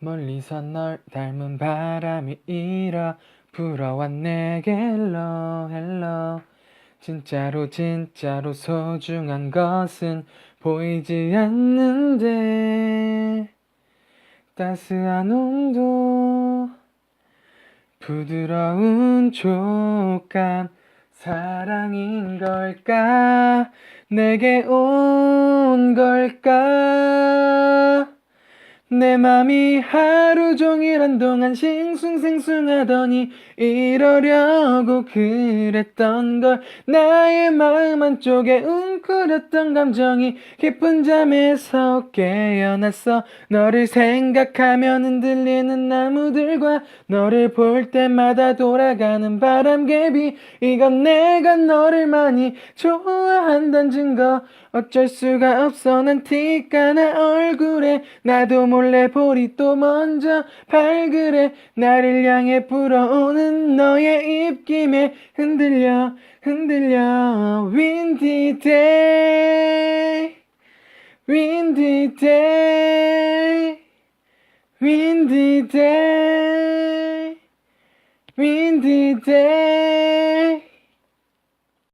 멀리서 널 닮은 바람이 일어 불어와 내게 hello hello. 진짜로 진짜로 소중한 것은 보이지 않는데 따스한 온도 부드러운 촉감 사랑인 걸까 내게 온 걸까 내 맘이 하루 종일 한동안 싱숭생숭하더니 이러려고 그랬던 걸 나의 마음 한쪽에 웅크렸던 감정이 깊은 잠에서 깨어났어 너를 생각하면 흔들리는 나무들과 너를 볼 때마다 돌아가는 바람개비 이건 내가 너를 많이 좋아한다는 증거 어쩔 수가 없어 난 티가 나 얼굴에 나도 몰래 볼이 또 먼저 발그레 나를 향해 불어오는 너의 입김에 흔들려 흔들려 Windy day Windy day Windy day Windy day